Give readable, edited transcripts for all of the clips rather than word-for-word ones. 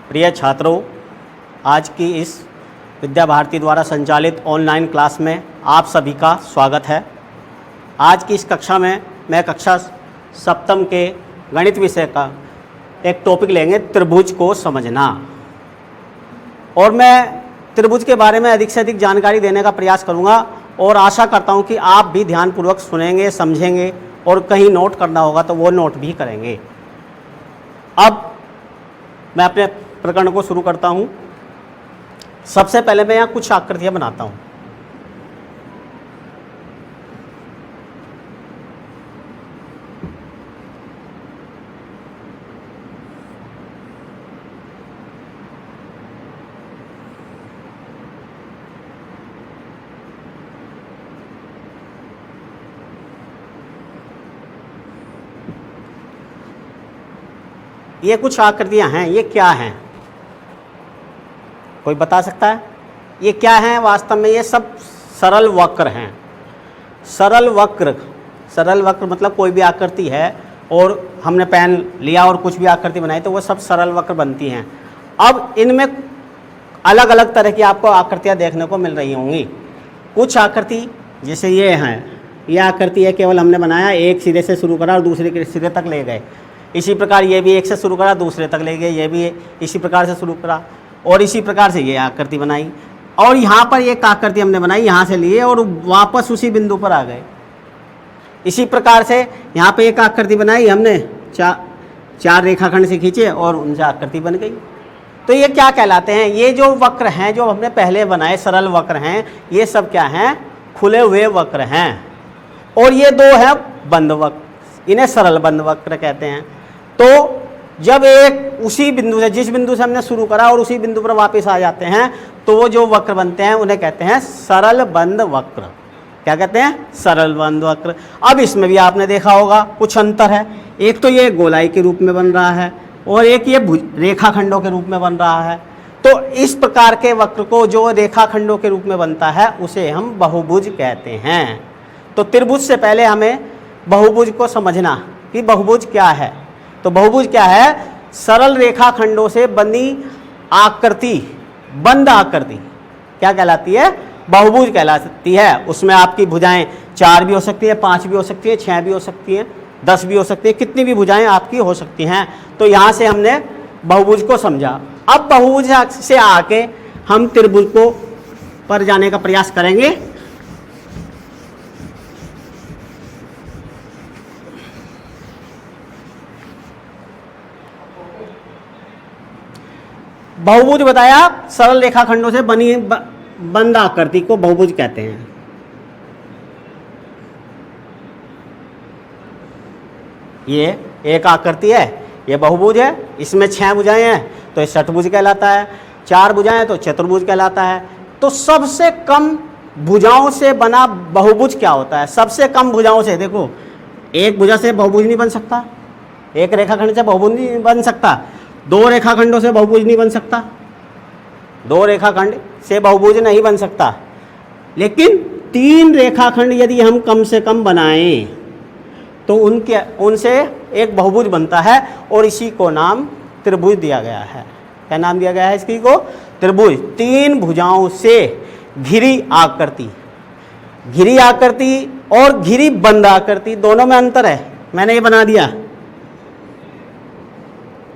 प्रिय छात्रों, आज की इस विद्या भारती द्वारा संचालित ऑनलाइन क्लास में आप सभी का स्वागत है। आज की इस कक्षा में मैं कक्षा सप्तम के गणित विषय का एक टॉपिक लेंगे, त्रिभुज को समझना। और मैं त्रिभुज के बारे में अधिक से अधिक जानकारी देने का प्रयास करूंगा और आशा करता हूं कि आप भी ध्यानपूर्वक सुनेंगे, समझेंगे और कहीं नोट करना होगा तो वो नोट भी करेंगे। अब मैं अपने प्रकरण को शुरू करता हूं। सबसे पहले मैं यहाँ कुछ आकृतियां बनाता हूं। ये कुछ आकृतियां हैं, ये क्या हैं? कोई बता सकता है ये क्या है? वास्तव में ये सब सरल वक्र हैं। सरल वक्र मतलब कोई भी आकृति है और हमने पेन लिया और कुछ भी आकृति बनाई तो वो सब सरल वक्र बनती हैं। अब इनमें अलग अलग तरह की आपको आकृतियां देखने को मिल रही होंगी। कुछ आकृति जैसे ये हैं, ये आकृति है, केवल हमने बनाया, एक सिरे से शुरू करा और दूसरे के सिरे तक ले गए। इसी प्रकार ये भी एक से शुरू करा, दूसरे तक ले गए, ये भी इसी प्रकार से शुरू करा और इसी प्रकार से ये आकृति बनाई। और यहाँ पर एक आकृति हमने बनाई, यहाँ से लिए और वापस उसी बिंदु पर आ गए। इसी प्रकार से यहाँ पे एक आकृति बनाई हमने, चार रेखाखंड से खींचे और उनसे आकृति बन गई। तो ये क्या कहलाते हैं? ये जो वक्र हैं, जो हमने पहले बनाए सरल वक्र हैं, ये सब क्या हैं? खुले हुए वक्र हैं। और ये दो है बंद वक्र, इन्हें सरल बंद वक्र कहते हैं। तो जब एक उसी बिंदु से, जिस बिंदु से हमने शुरू करा और उसी बिंदु पर वापस आ जाते हैं तो वो जो वक्र बनते हैं उन्हें कहते हैं सरल बंद वक्र। क्या कहते हैं? सरल बंद वक्र। अब इसमें भी आपने देखा होगा कुछ अंतर है। एक तो ये गोलाई के रूप में बन रहा है और एक ये रेखाखंडों के रूप में बन रहा है। तो इस प्रकार के वक्र को जो रेखाखंडों के रूप में बनता है उसे हम बहुभुज कहते हैं। तो त्रिभुज से पहले हमें बहुभुज को समझना कि बहुभुज क्या है। तो बहुभुज क्या है? सरल रेखाखंडों से बनी आकृति, बंद आकृति क्या कहलाती है? बहुभुज कहलाती है। उसमें आपकी भुजाएं 4 भी हो सकती हैं, 5 भी हो सकती हैं, 6 भी हो सकती हैं, 10 भी हो सकती हैं, कितनी भी भुजाएं आपकी हो सकती हैं। तो यहाँ से हमने बहुभुज को समझा। अब बहुभुज से आके हम त्रिभुज को पर जाने का प्रयास करेंगे। बहुभुज बताया, सरल रेखाखंडों से बनी बंद आकृति को बहुभुज कहते हैं। ये एक आकृति है, ये बहुभुज है, इसमें 6 भुजाएं हैं तो ये षटभुज कहलाता है, 4 भुजाएं तो चतुर्भुज कहलाता है। तो सबसे कम भुजाओं से बना बहुभुज क्या होता है? सबसे कम भुजाओं से, देखो एक भुजा से बहुभुज नहीं बन सकता, एक रेखाखंड से बहुभुज नहीं बन सकता, 2 रेखाखंडों से बहुभुज नहीं बन सकता, 2 रेखाखंड से बहुभुज नहीं बन सकता। लेकिन 3 रेखाखंड यदि हम कम से कम बनाएं तो उनसे एक बहुभुज बनता है और इसी को नाम त्रिभुज दिया गया है। क्या नाम दिया गया है इसकी को? त्रिभुज। 3 भुजाओं से घिरी आकृति, घिरी आकृति और घिरी बंद आकृति दोनों में अंतर है। मैंने ये बना दिया,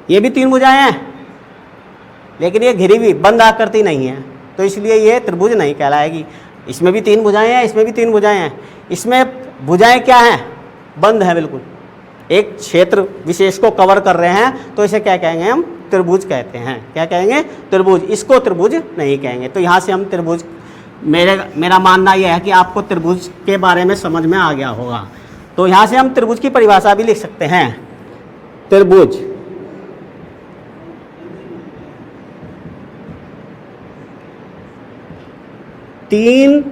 ये भी 3 भुजाएं हैं लेकिन ये घिरी हुई बंद आकृति नहीं है, तो इसलिए ये त्रिभुज नहीं कहलाएगी। इसमें भी 3 भुजाएं हैं, इसमें भी 3 भुजाएं हैं। इसमें भुजाएं क्या हैं? बंद है, बिल्कुल एक क्षेत्र विशेष को कवर कर रहे हैं, तो इसे क्या कहेंगे? हम त्रिभुज कहते हैं। क्या कहेंगे? त्रिभुज। इसको त्रिभुज नहीं कहेंगे। तो यहाँ से हम त्रिभुज, मेरा मानना यह है कि आपको त्रिभुज के बारे में समझ में आ गया होगा। तो यहाँ से हम त्रिभुज की परिभाषा भी लिख सकते हैं। त्रिभुज तीन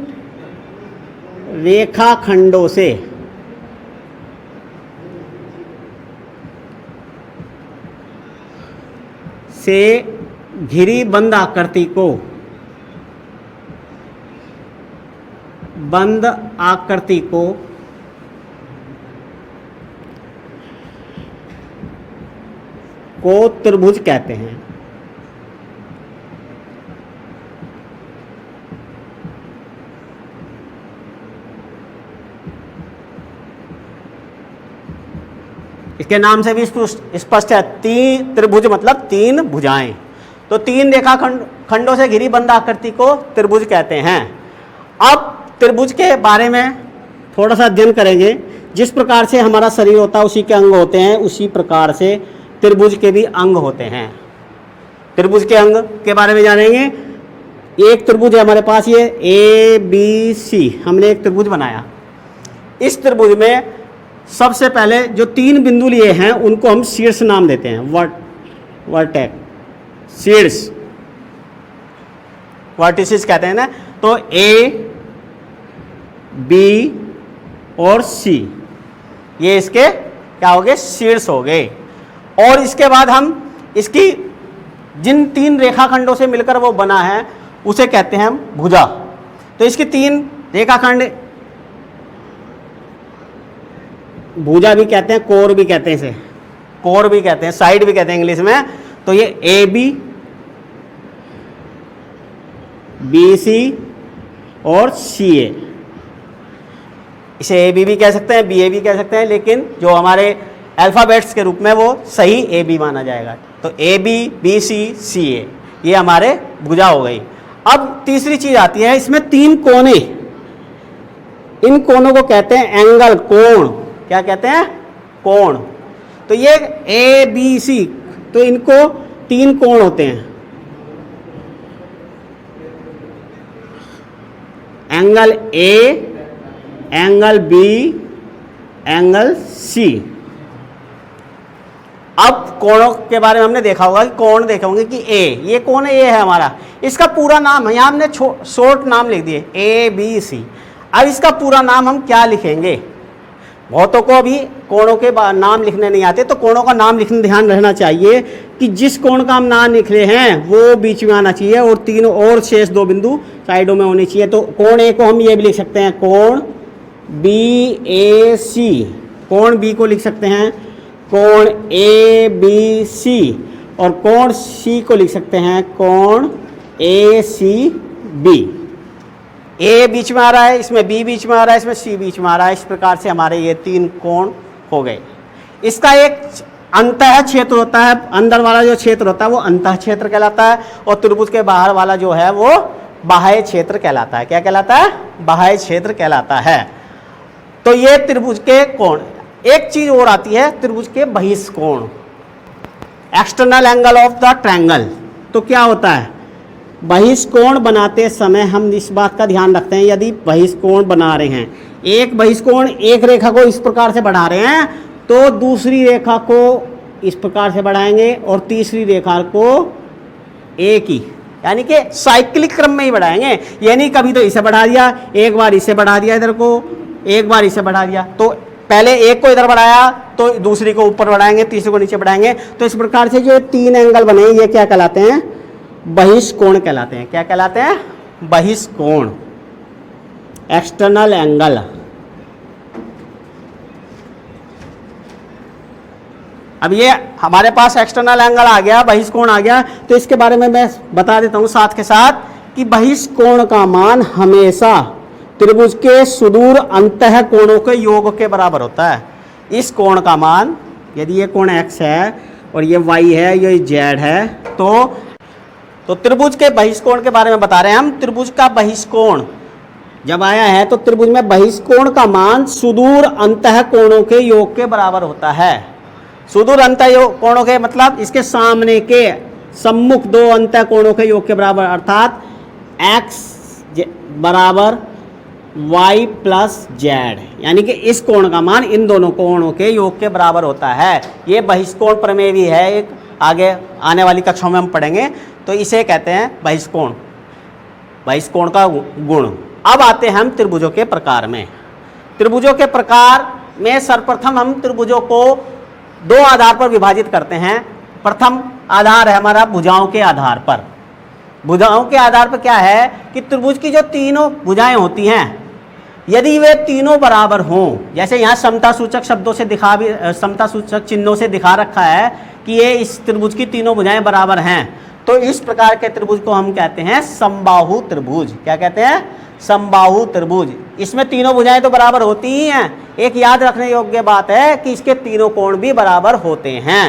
रेखाखंडों से घिरी बंद आकृति को, बंद आकृति को त्रिभुज कहते हैं। इसके नाम से भी स्पष्ट है, तीन त्रिभुज मतलब तीन भुजाएं। तो तीन रेखाखंडों से घिरी बंद आकृति को त्रिभुज कहते हैं। अब त्रिभुज के बारे में थोड़ा सा अध्ययन करेंगे। जिस प्रकार से हमारा शरीर होता है उसी के अंग होते हैं, उसी प्रकार से त्रिभुज के भी अंग होते हैं। त्रिभुज के अंग के बारे में जानेंगे। एक त्रिभुज है हमारे पास, ये ABC, हमने एक त्रिभुज बनाया। इस त्रिभुज में सबसे पहले जो तीन बिंदु लिए हैं उनको हम शीर्ष नाम देते हैं, वर्टेक्स, शीर्ष, वर्टिसेस कहते हैं ना। तो A, B और C ये इसके क्या हो गए, शीर्ष हो गए। और इसके बाद हम इसकी जिन तीन रेखाखंडों से मिलकर वो बना है उसे कहते हैं हम भुजा। तो इसकी तीन रेखाखंड, भुजा भी कहते हैं, कोर भी कहते हैं, इसे कोर भी कहते हैं, साइड भी कहते हैं इंग्लिश में। तो ये AB, BC और CA, इसे AB भी कह सकते हैं, BA भी कह सकते हैं, लेकिन जो हमारे अल्फ़ाबेट्स के रूप में वो सही AB माना जाएगा। तो AB, BC, CA ये हमारे भुजा हो गई। अब तीसरी चीज आती है, इसमें तीन कोने, इन कोनों को कहते हैं एंगल, कोण। क्या कहते हैं, कोण। तो ये ABC, तो इनको तीन कोण होते हैं, angle A, angle B, angle C। अब कोणों के बारे में हमने देखा होगा कि कोण देखे होंगे कि A, ये कोण A है हमारा, इसका पूरा नाम है, यहाँ हमने शॉर्ट नाम लिख दिए ABC। अब इसका पूरा नाम हम क्या लिखेंगे, बहुतों को अभी कोणों के नाम लिखने नहीं आते, तो कोणों का नाम लिखने ध्यान रहना चाहिए कि जिस कोण का हम नाम लिख रहे हैं वो बीच में आना चाहिए और तीनों और शेष दो बिंदु साइडों में होनी चाहिए। तो कोण A को हम ये भी लिख सकते हैं, कोण BAC, कोण B को लिख सकते हैं कोण ABC, और कोण C को लिख सकते हैं कोण ACB। A बीच में आ रहा है, इसमें B बीच में आ रहा है, इसमें C बीच में आ रहा है। इस प्रकार से हमारे ये तीन कोण हो गए। इसका एक अंतः क्षेत्र होता है, अंदर वाला जो क्षेत्र होता है वो अंतः क्षेत्र कहलाता है, और त्रिभुज के बाहर वाला जो है वो बाह्य क्षेत्र कहलाता है। क्या कहलाता है, बाह्य क्षेत्र कहलाता है। तो ये त्रिभुज के कोण। एक चीज और आती है, त्रिभुज के बहिष्कोण, external angle of the triangle. तो क्या होता है, बहिष्कोण बनाते समय हम इस बात का ध्यान रखते हैं, यदि बहिष्कोण बना रहे हैं, एक बहिष्कोण एक रेखा को इस प्रकार से बढ़ा रहे हैं तो दूसरी रेखा को इस प्रकार से बढ़ाएंगे और तीसरी रेखा को एक ही, यानी कि साइक्लिक क्रम में ही बढ़ाएंगे। यानी कभी तो इसे बढ़ा दिया, एक बार इसे बढ़ा दिया इधर को, एक बार इसे बढ़ा दिया, तो पहले एक को इधर बढ़ाया तो दूसरी को ऊपर बढ़ाएंगे, तीसरी को नीचे बढ़ाएंगे। तो इस प्रकार से जो तीन एंगल बने ये क्या कहलाते हैं, बहिष्कोण कहलाते हैं। क्या कहलाते हैं, बहिष्कोण, एक्सटर्नल एंगल। अब ये हमारे पास एक्सटर्नल एंगल आ गया, बहिष्कोण आ गया, तो इसके बारे में मैं बता देता हूं साथ के साथ कि बहिष्कोण का मान हमेशा त्रिभुज के सुदूर अंतः कोणों के योग के बराबर होता है। इस कोण का मान, यदि ये कोण x है और ये y है, ये z है, तो त्रिभुज के बहिष्कोण के बारे में बता रहे हैं हम। त्रिभुज का बहिष्कोण जब आया है तो त्रिभुज में बहिष्कोण का मान सुदूर अंतः कोणों के योग के बराबर होता है। सुदूर अंतः कोणों के मतलब इसके सामने के सम्मुख दो अंतः कोणों के योग के बराबर, अर्थात x बराबर y प्लस जेड, यानी कि इस कोण का मान इन दोनों कोणों के योग के बराबर होता है। ये बहिष्कोण प्रमेय भी है, एक आगे आने वाली कक्षाओं में हम पढ़ेंगे। तो इसे कहते हैं बहिष्कोण, बहिष्कोण का गुण। अब आते हैं हम त्रिभुजों के प्रकार में। त्रिभुजों के प्रकार में सर्वप्रथम हम त्रिभुजों को दो आधार पर विभाजित करते हैं। प्रथम आधार है हमारा भुजाओं के आधार पर। भुजाओं के आधार पर क्या है कि त्रिभुज की जो तीनों भुजाएं होती हैं, यदि वे तीनों बराबर हों, जैसे यहाँ समता सूचक शब्दों से दिखा भी, समता सूचक चिन्हों से दिखा रखा है कि ये इस त्रिभुज की तीनों भुजाएं बराबर हैं, तो तो इस प्रकार के त्रिभुज को हम कहते हैं समबाहु त्रिभुज। क्या कहते हैं? समबाहु त्रिभुज। इसमें तीनों भुजाएं तो बराबर होती ही हैं। एक याद रखने योग्य बात है कि इसके तीनों कोण भी बराबर होते हैं।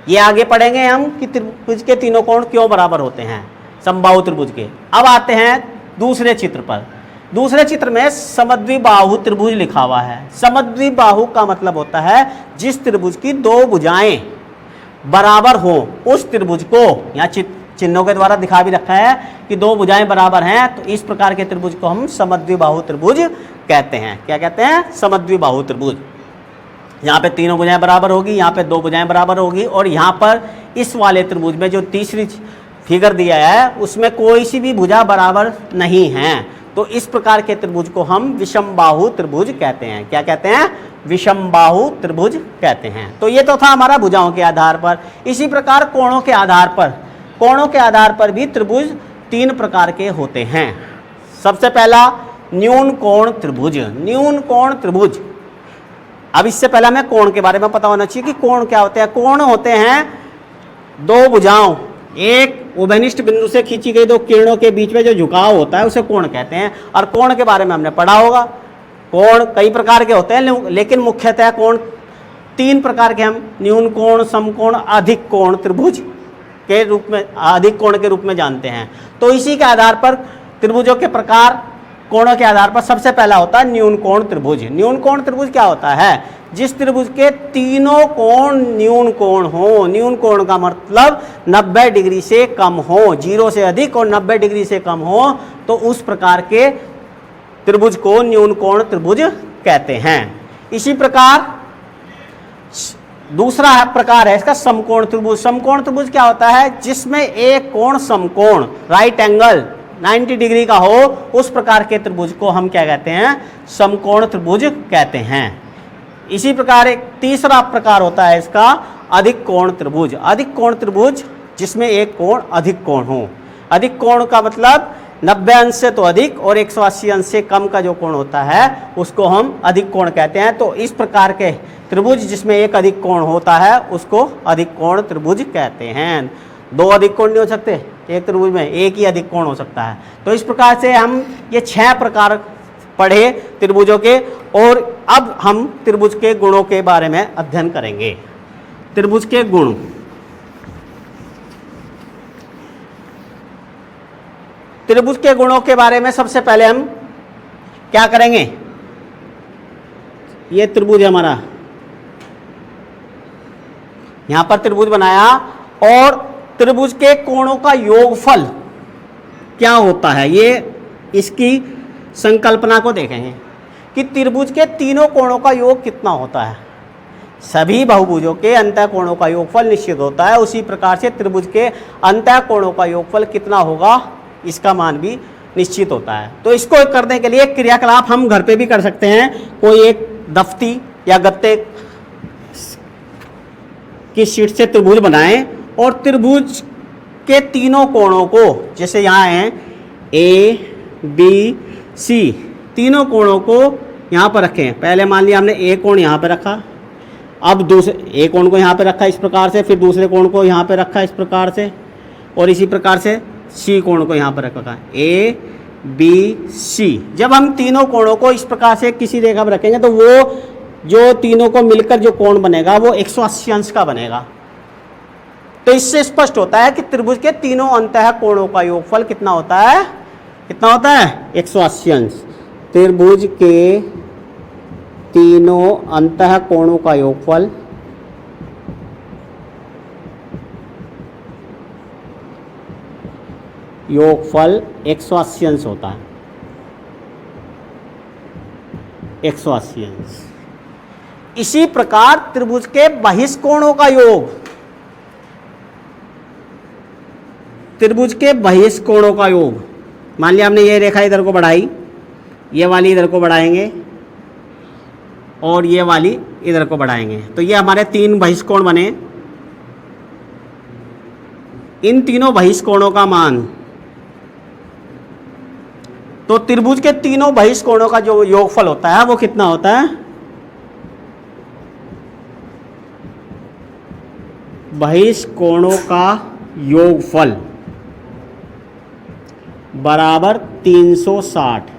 ये आगे पढ़ेंगे हम कि त्रिभुज के तीनों कोण क्यों बराबर होते हैं समबाहु त्रिभुज के। अब आते हैं दूसरे चित्र पर। दूसरे चित्र में समद्विबाहु त्रिभुज लिखा हुआ है। समद्विबाहु का मतलब होता है जिस त्रिभुज की दो भुजाएं बराबर हो, उस त्रिभुज को यहाँ चिन्हों के द्वारा दिखा भी रखा है कि दो भुजाएं बराबर हैं, तो इस प्रकार के त्रिभुज को हम समद्विबाहु त्रिभुज कहते हैं। क्या कहते हैं? समद्विबाहु त्रिभुज। यहाँ पे तीनों भुजाएं बराबर होगी, यहाँ पे दो भुजाएं बराबर होगी, और यहाँ पर इस वाले त्रिभुज में जो तीसरी फिगर दिया है उसमें कोई सी भी भुजा बराबर नहीं है, तो इस प्रकार के त्रिभुज को हम विषमबाहु त्रिभुज कहते हैं। क्या कहते हैं? विषमबाहु त्रिभुज कहते हैं। तो ये तो था हमारा भुजाओं के आधार पर। इसी प्रकार कोणों के आधार पर भी त्रिभुज तीन प्रकार के होते हैं। सबसे पहला न्यून कोण त्रिभुज। न्यून कोण त्रिभुज, अब इससे पहले हमें कोण के बारे में पता होना चाहिए कि कोण क्या होते हैं। कोण होते हैं दो भुजाओं, एक उभयनिष्ठ बिंदु से खींची गई दो किरणों के बीच में जो झुकाव होता है उसे कोण कहते हैं। और कोण के बारे में हमने पढ़ा होगा। कोण कई प्रकार के होते हैं, लेकिन मुख्यतः कोण तीन प्रकार के हम न्यून कोण, समकोण, अधिक कोण त्रिभुज के रूप में, अधिक कोण के रूप में जानते हैं। तो इसी के आधार पर त्रिभुजों के प्रकार, कोणों के आधार पर सबसे पहला होता है न्यून कोण त्रिभुज। न्यून कोण त्रिभुज क्या होता है? जिस त्रिभुज के तीनों कोण न्यून कोण हो। न्यून कोण का मतलब 90 डिग्री से कम हो, 0 से अधिक और 90 डिग्री से कम हो, तो उस प्रकार के त्रिभुज को न्यून कोण त्रिभुज कहते हैं। इसी प्रकार दूसरा प्रकार है इसका समकोण त्रिभुज। समकोण त्रिभुज क्या होता है? जिसमें एक कोण समकोण, राइट एंगल 90 डिग्री का हो, उस प्रकार के त्रिभुज को हम क्या कहते हैं? समकोण त्रिभुज कहते हैं। इसी प्रकार एक तीसरा प्रकार होता है इसका अधिक कोण त्रिभुज। अधिक कोण त्रिभुज जिसमें एक कोण अधिक कोण हो। अधिक कोण का मतलब 90 अंश से तो अधिक और 180 अंश से कम का जो कोण होता है उसको हम अधिक कोण कहते हैं। तो इस प्रकार के त्रिभुज जिसमें एक अधिक कोण होता है उसको अधिक कोण त्रिभुज कहते हैं। दो अधिक कोण नहीं हो सकते एक त्रिभुज में, एक ही अधिक कोण हो सकता है। तो इस प्रकार से हम ये 6 प्रकार पढ़े त्रिभुजों के, और अब हम त्रिभुज के गुणों के बारे में अध्ययन करेंगे। त्रिभुज के गुण। त्रिभुज के गुणों के बारे में सबसे पहले हम क्या करेंगे? ये त्रिभुज है हमारा, यहां पर त्रिभुज बनाया, और त्रिभुज के कोणों का योगफल क्या होता है, ये इसकी संकल्पना को देखेंगे कि त्रिभुज के तीनों कोणों का योग कितना होता है। सभी बहुभुजों के अंतः कोणों का योगफल निश्चित होता है, उसी प्रकार से त्रिभुज के अंतः कोणों का योगफल कितना होगा इसका मान भी निश्चित होता है। तो इसको करने के लिए क्रियाकलाप हम घर पे भी कर सकते हैं। कोई एक दफ्ती या गत्ते की शीट से त्रिभुज बनाएं और त्रिभुज के तीनों कोणों को, जैसे यहाँ हैं ए बी सी, तीनों कोणों को यहाँ पर रखें। पहले मान लिया हमने ए कोण यहाँ पे रखा, अब दूसरे ए कोण को यहाँ पे रखा इस प्रकार से, फिर दूसरे कोण को यहाँ पे रखा इस प्रकार से, और इसी प्रकार से सी कोण को यहाँ पर रखा, ए बी सी। जब हम तीनों कोणों को इस प्रकार से किसी रेखा पर रखेंगे तो वो जो तीनों को मिलकर जो कोण बनेगा वो 180 अंश का बनेगा। तो इससे स्पष्ट होता है कि त्रिभुज के तीनों अंतः कोणों का योगफल कितना होता है? कितना होता है? 180 अंश। त्रिभुज के तीनों अंतः कोणों का योगफल योगफल 180 अंश होता है। 180 अंश। इसी प्रकार त्रिभुज के बहिष्कोणों का योग, त्रिभुज के बहिष्कोणों का योग, मान लिया हमने ये रेखा इधर को बढ़ाई, ये वाली इधर को बढ़ाएंगे और ये वाली इधर को बढ़ाएंगे, तो ये हमारे 3 बहिष्कोण बने। इन तीनों बहिष्कोणों का मान, तो त्रिभुज के तीनों बहिष्कोणों का जो योगफल होता है वो कितना होता है? बहिष्कोणों का योगफल बराबर 360।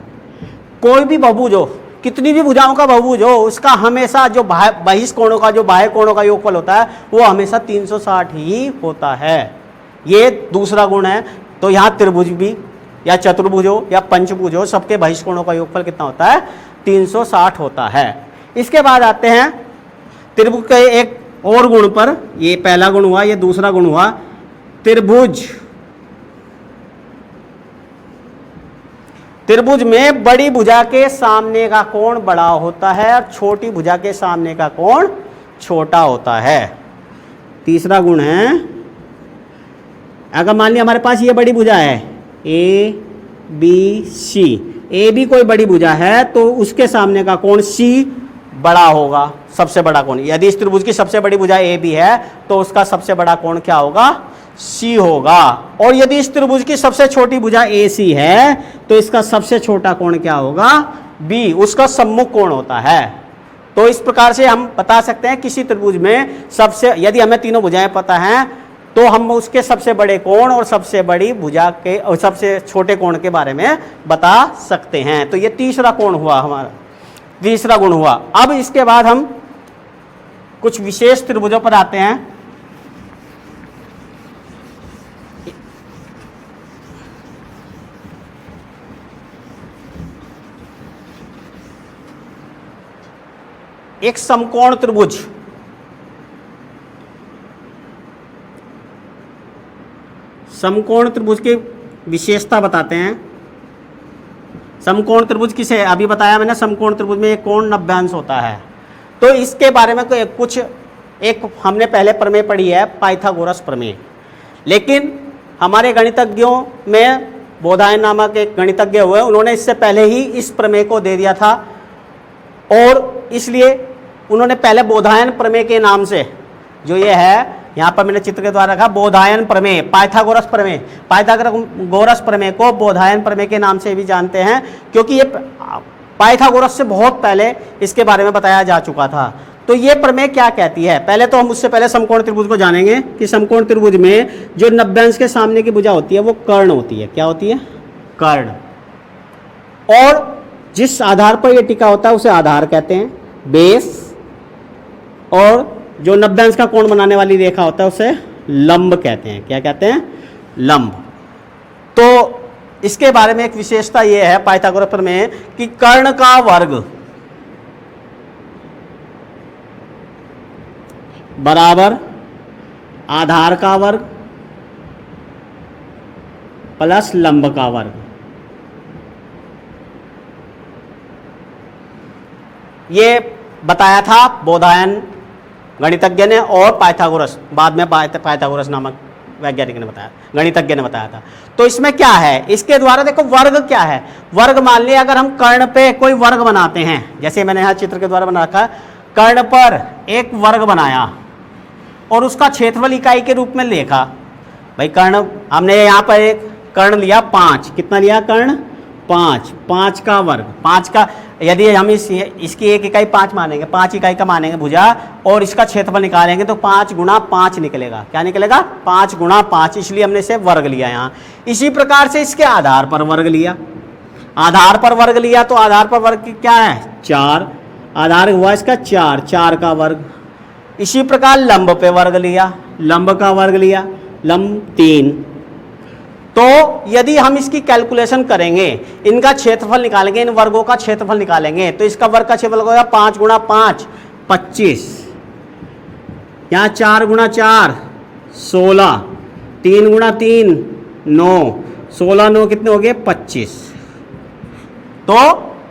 कोई भी बहुभुज हो, कितनी भी भुजाओं का बहुभुज हो, उसका हमेशा जो बहिष्ठ कोणों का, जो बाह्य कोणों का योगफल होता है वो हमेशा 360 ही होता है। ये दूसरा गुण है। तो यहाँ त्रिभुज भी या चतुर्भुज हो या पंचभुज हो, सबके बहिष्ठ कोणों का योगफल कितना होता है? 360 होता है। इसके बाद आते हैं त्रिभुज के एक और गुण पर। ये पहला गुण हुआ, ये दूसरा गुण हुआ। त्रिभुज में बड़ी भुजा के सामने का कोण बड़ा होता है और छोटी भुजा के सामने का कोण छोटा होता है। तीसरा गुण है, अगर मान लिया हमारे पास ये बड़ी भुजा है A B C, A B कोई बड़ी भुजा है तो उसके सामने का कोण सी बड़ा होगा, सबसे बड़ा कोण। यदि इस त्रिभुज की सबसे बड़ी भुजा ए बी है तो उसका सबसे बड़ा कोण क्या होगा? सी होगा। और यदि इस त्रिभुज की सबसे छोटी भुजा ए सी है तो इसका सबसे छोटा कोण क्या होगा? बी, उसका सम्मुख कोण होता है। तो इस प्रकार से हम बता सकते हैं किसी त्रिभुज में सबसे, यदि हमें तीनों भुजाएं पता हैं तो हम उसके सबसे बड़े कोण और सबसे बड़ी भुजा के और सबसे छोटे कोण के बारे में बता सकते हैं। तो ये तीसरा कोण हुआ हमारा, तीसरा गुण हुआ। अब इसके बाद हम कुछ विशेष त्रिभुजों पर आते हैं। एक समकोण त्रिभुज, समकोण त्रिभुज की विशेषता बताते हैं। समकोण त्रिभुज किसे, अभी बताया मैंने, समकोण त्रिभुज में एक कोण 90 अंश होता है। तो इसके बारे में कुछ एक हमने पहले प्रमेय पढ़ी है, पाइथागोरस प्रमेय। लेकिन हमारे गणितज्ञों में बोधायन नामक एक गणितज्ञ हुए, उन्होंने इससे पहले ही इस प्रमेय को दे दिया था और इसलिए उन्होंने पहले बोधायन प्रमेय के नाम से, जो ये है यहाँ पर मैंने चित्र के द्वारा रखा, बोधायन प्रमेय, पाइथागोरस प्रमेय, पाइथागोरस प्रमेय को बोधायन प्रमेय के नाम से भी जानते हैं क्योंकि ये पाइथागोरस से बहुत पहले इसके बारे में बताया जा चुका था। तो ये प्रमेय क्या कहती है? पहले तो हम उससे पहले समकोण त्रिभुज को जानेंगे कि समकोण त्रिभुज में जो 90 अंश के सामने की भुजा होती है वो कर्ण होती है। क्या होती है? कर्ण। और जिस आधार पर यह टिका होता है उसे आधार कहते हैं, बेस। और जो 90 अंश का कोण बनाने वाली रेखा होता है उसे लंब कहते हैं। क्या कहते हैं? लंब। तो इसके बारे में एक विशेषता यह है पाइथागोरस प्रमेय कि कर्ण का वर्ग बराबर आधार का वर्ग प्लस लंब का वर्ग। ये बताया था बोधायन गणितज्ञ ने और पाइथागोरस, बाद में पाइथागोरस नामक वैज्ञानिक ने बताया, गणितज्ञ ने बताया था। तो इसमें क्या है, इसके द्वारा देखो वर्ग क्या है। वर्ग मान लिया अगर हम कर्ण पे कोई वर्ग बनाते हैं, जैसे मैंने यहाँ चित्र के द्वारा बना रखा है, कर्ण पर एक वर्ग बनाया और उसका क्षेत्रफल इकाई के रूप में लिखा। भाई कर्ण, हमने यहाँ पर एक कर्ण लिया 5, कितना लिया कर्ण? 5, 5 का वर्ग, 5 का, यदि हम इसकी एक इकाई 5 मानेंगे, 5 इकाई का मानेंगे भुजा और इसका क्षेत्रफल निकालेंगे तो 5 गुणा 5 निकलेगा। क्या निकलेगा? 5 गुणा 5, इसलिए हमने इसे वर्ग लिया यहाँ। इसी प्रकार से इसके आधार पर वर्ग लिया, आधार पर वर्ग लिया तो आधार पर वर्ग क्या है? 4, आधार हुआ इसका 4, 4 का वर्ग। इसी प्रकार लंब पे वर्ग लिया, लंब का वर्ग लिया, लंब 3। तो यदि हम इसकी कैलकुलेशन करेंगे, इनका क्षेत्रफल निकालेंगे, इन वर्गों का क्षेत्रफल निकालेंगे तो इसका वर्ग का क्षेत्रफल होगा 5 गुणा 5 25, यहाँ 4 गुणा 4 16, 3 गुणा 3 9, 16 9 कितने हो गए? 25। तो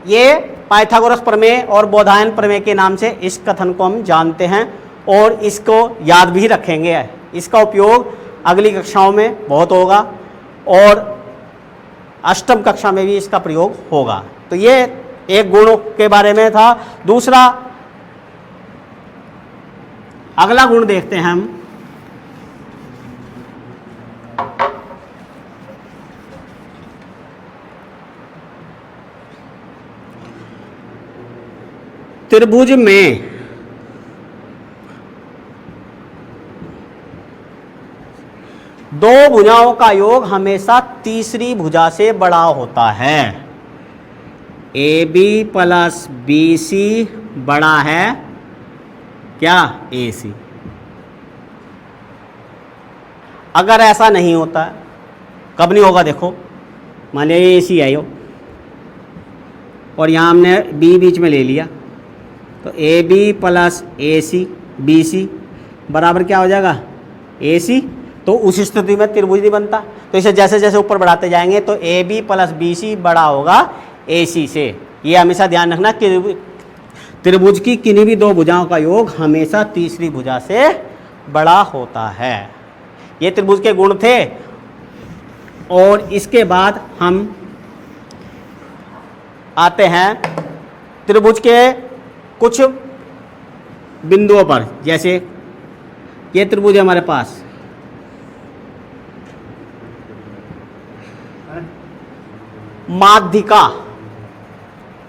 ये पाइथागोरस प्रमेय और बोधायन प्रमेय के नाम से इस कथन को हम जानते हैं और इसको याद भी रखेंगे। इसका उपयोग अगली कक्षाओं में बहुत होगा और अष्टम कक्षा में भी इसका प्रयोग होगा। तो ये एक गुणों के बारे में था। दूसरा, अगला गुण देखते हैं हम, त्रिभुज में दो भुजाओं का योग हमेशा तीसरी भुजा से बड़ा होता है। A B plus B C बड़ा है क्या? ए सी। अगर ऐसा नहीं होता, कब नहीं होगा? देखो मान लिया ए सी है और यहाँ हमने बी बीच में ले लिया, तो A B plus A C B C बराबर क्या हो जाएगा? ए सी। तो उस स्थिति में त्रिभुज नहीं बनता। तो इसे जैसे जैसे ऊपर बढ़ाते जाएंगे तो A B plus B C बड़ा होगा ए सी से। ये हमेशा ध्यान रखना कि त्रिभुज की किन्हीं भी दो भुजाओं का योग हमेशा तीसरी भुजा से बड़ा होता है। ये त्रिभुज के गुण थे। और इसके बाद हम आते हैं त्रिभुज के कुछ बिंदुओं पर। जैसे ये त्रिभुज है हमारे पास, माध्यिका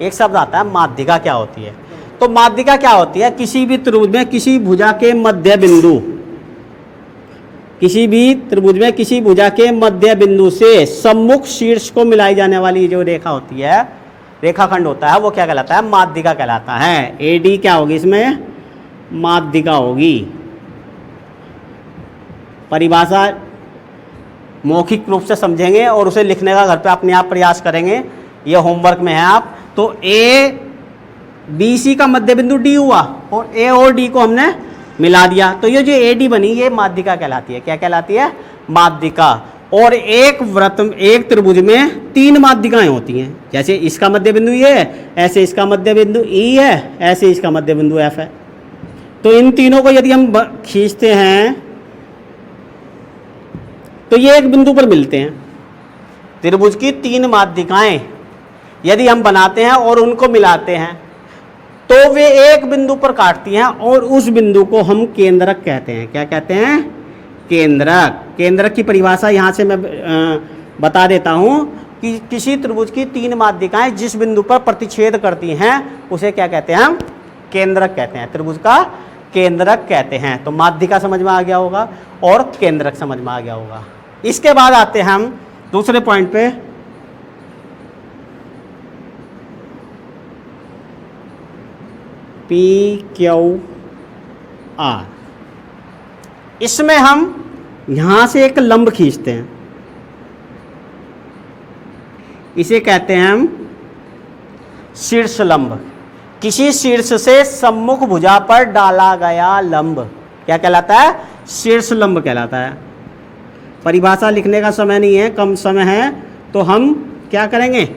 एक शब्द आता है। माध्यिका क्या होती है? तो माध्यिका क्या होती है? किसी भी त्रिभुज में किसी भुजा के मध्य बिंदु, किसी भी त्रिभुज में किसी भुजा के मध्य बिंदु से सम्मुख शीर्ष को मिलाई जाने वाली जो रेखा होती है, रेखाखंड होता है, वो क्या कहलाता है? माध्यिका कहलाता है। एडी क्या होगी इसमें? माध्यिका होगी। परिभाषा मौखिक रूप से समझेंगे और उसे लिखने का घर पे अपने आप प्रयास करेंगे। ये होमवर्क में है आप। तो ए बी सी का मध्य बिंदु डी हुआ और ए और डी को हमने मिला दिया, तो ये जो ए डी बनी ये माध्यिका कहलाती है। क्या कहलाती है? माध्यिका। और एक वृत्त, एक त्रिभुज में तीन माध्यिकाएं होती हैं। जैसे इसका मध्य बिंदु ये है, ऐसे इसका मध्य बिंदु ई है, ऐसे इसका मध्य बिंदु एफ है। तो इन तीनों को यदि हम खींचते हैं तो ये एक बिंदु पर मिलते हैं। त्रिभुज की तीन माध्यिकाएं यदि हम बनाते हैं और उनको मिलाते हैं तो वे एक बिंदु पर काटती हैं और उस बिंदु को हम केंद्रक कहते हैं। क्या कहते हैं? केंद्रक। केंद्रक की परिभाषा यहाँ से मैं बता देता हूँ कि किसी त्रिभुज की तीन माध्यिकाएं जिस बिंदु पर प्रतिच्छेद करती हैं उसे क्या कहते हैं? हम केंद्रक कहते हैं। त्रिभुज का केंद्रक कहते हैं। तो माध्यिका समझ में आ गया होगा और केंद्रक समझ में आ गया होगा। इसके बाद आते हैं हम दूसरे पॉइंट पे। पी क्यू आर, इसमें हम यहां से एक लंब खींचते हैं, इसे कहते हैं हम शीर्ष लंब। किसी शीर्ष से सम्मुख भुजा पर डाला गया लंब क्या कहलाता है? शीर्ष लंब कहलाता है। परिभाषा लिखने का समय नहीं है, कम समय है, तो हम क्या करेंगे?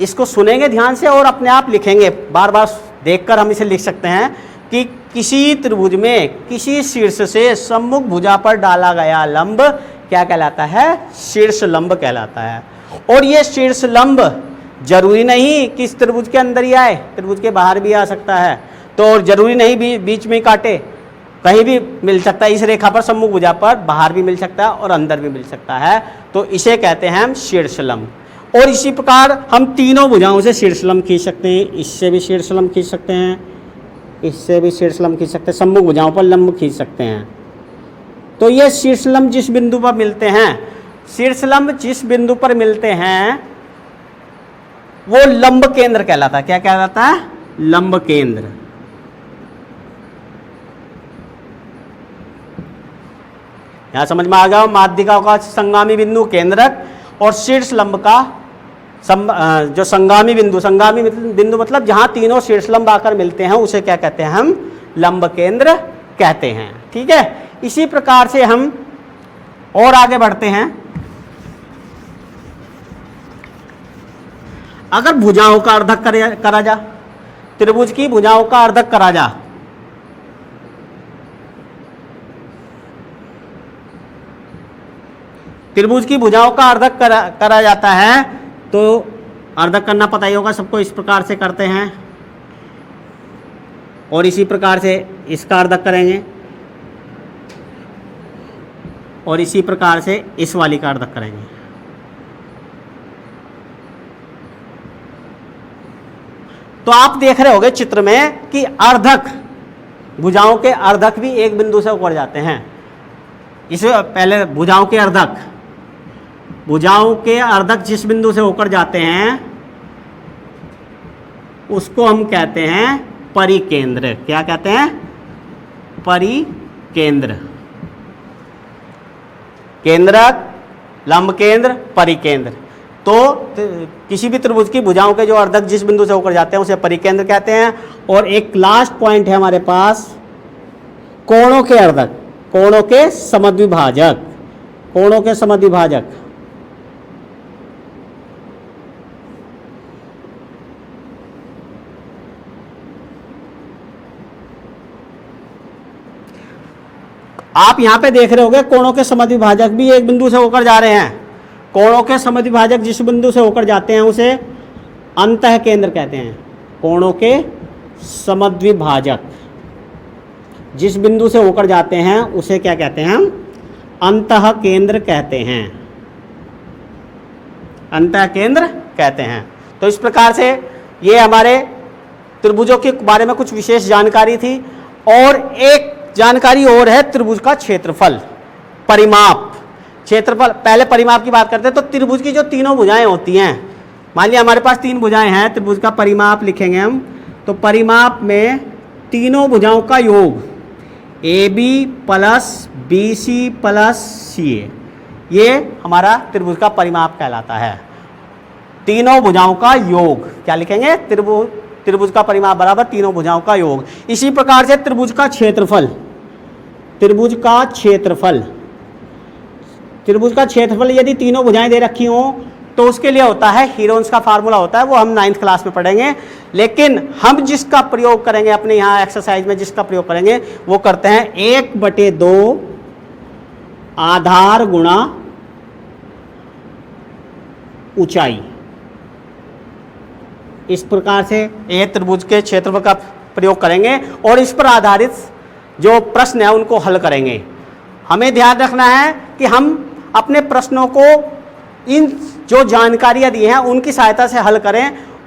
इसको सुनेंगे ध्यान से और अपने आप लिखेंगे। बार बार देखकर हम इसे लिख सकते हैं कि किसी त्रिभुज में किसी शीर्ष से सम्मुख भुजा पर डाला गया लंब क्या कहलाता है? शीर्ष लंब कहलाता है। और ये शीर्ष लंब जरूरी नहीं कि इस त्रिभुज के अंदर ही आए, त्रिभुज के बाहर भी आ सकता है। तो जरूरी नहीं बीच में काटे, कहीं भी मिल सकता है। इस रेखा पर सम्मुख भुजा पर बाहर भी मिल सकता है और अंदर भी मिल सकता है। तो इसे कहते हैं हम शीर्षलंब। और इसी प्रकार हम तीनों भुजाओं से शीर्षलंब खींच सकते हैं। इससे भी शीर्षलंब खींच सकते हैं, इससे भी शीर्षलंब खींच सकते हैं, सम्मुख भुजाओं पर लंब खींच सकते हैं। तो ये शीर्षलंब जिस बिंदु पर मिलते हैं, शीर्षलंब जिस बिंदु पर मिलते हैं वो लंब केंद्र कहलाता है। क्या कहलाता है? लंब केंद्र। यहां समझ में आ गया। माध्यिका का संगामी बिंदु केंद्रक और शीर्ष लंब का जो संगामी बिंदु मतलब जहां तीनों शीर्ष लंब आकर मिलते हैं उसे क्या कहते हैं? हम लंब केंद्र कहते हैं। ठीक है। इसी प्रकार से हम और आगे बढ़ते हैं। अगर भुजाओं का अर्धक करा जा, त्रिभुज की भुजाओं का अर्धक करा जा, त्रिभुज की भुजाओं का अर्धक करा जाता है, तो अर्धक करना पता ही होगा सबको। इस प्रकार से करते हैं और इसी प्रकार से इसका अर्धक करेंगे और इसी प्रकार से इस वाली का अर्धक करेंगे। तो आप देख रहे होंगे चित्र में कि अर्धक, भुजाओं के अर्धक भी एक बिंदु से ऊपर जाते हैं। इसमें पहले भुजाओं के अर्धक, भुजाओं के अर्धक जिस बिंदु से होकर जाते हैं उसको हम कहते हैं परिकेंद्र। क्या कहते हैं? परिकेंद्र। केंद्रक, लंब केंद्र, परिकेंद्र। तो किसी भी त्रिभुज की भुजाओं के जो अर्धक जिस बिंदु से होकर जाते हैं उसे परिकेंद्र कहते हैं। और एक लास्ट पॉइंट है हमारे पास, कोणों के अर्धक, कोणों के समद्विभाजक, कोणों के समद्विभाजक। आप यहां पे देख रहे होंगे कोणों के समद्विभाजक भी एक बिंदु से होकर जा रहे हैं। कोणों के समद्विभाजक जिस बिंदु से होकर जाते हैं उसे अंतः केंद्र कहते हैं। कोणों के समद्विभाजक जिस बिंदु से होकर जाते हैं उसे क्या कहते हैं? हम अंतः केंद्र कहते हैं, अंतः केंद्र कहते हैं। तो इस प्रकार से ये हमारे त्रिभुजों के बारे में कुछ विशेष जानकारी थी। और एक जानकारी और है त्रिभुज का क्षेत्रफल, परिमाप। क्षेत्रफल, पहले परिमाप की बात करते हैं तो त्रिभुज की जो तीनों भुजाएं होती हैं, मान लिया हमारे पास 3 भुजाएं हैं, त्रिभुज का परिमाप लिखेंगे हम। तो परिमाप में तीनों भुजाओं का योग AB plus BC plus CA, ये हमारा त्रिभुज का परिमाप कहलाता है। तीनों भुजाओं का योग क्या लिखेंगे? त्रिभुज का परिमाप बराबर तीनों भुजाओं का योग। इसी प्रकार से त्रिभुज का क्षेत्रफल, त्रिभुज का क्षेत्रफल, त्रिभुज का क्षेत्रफल यदि तीनों भुजाएं दे रखी हों तो उसके लिए होता है हीरोन्स का फार्मूला होता है, वो हम 9th क्लास में पढ़ेंगे। लेकिन हम जिसका प्रयोग करेंगे अपने यहाँ एक्सरसाइज में, जिसका प्रयोग करेंगे वो करते हैं 1/2 आधार गुणा ऊंचाई। इस प्रकार से एक त्रिभुज के क्षेत्रफल का प्रयोग करेंगे और इस पर आधारित जो प्रश्न है उनको हल करेंगे। हमें ध्यान रखना है कि हम अपने प्रश्नों को इन जो जानकारियां दी हैं उनकी सहायता से हल करें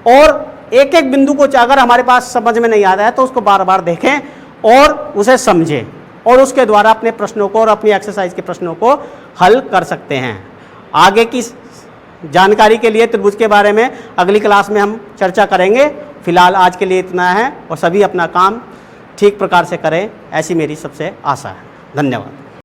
और एक एक बिंदु को अगर हमारे पास समझ में नहीं आ रहा है तो उसको बार बार देखें और उसे समझें और उसके द्वारा अपने प्रश्नों को और अपनी एक्सरसाइज के प्रश्नों को हल कर सकते हैं। आगे की जानकारी के लिए त्रिभुज के बारे में अगली क्लास में हम चर्चा करेंगे। फिलहाल आज के लिए इतना है और सभी अपना काम ठीक प्रकार से करें, ऐसी मेरी सबसे आशा है। धन्यवाद।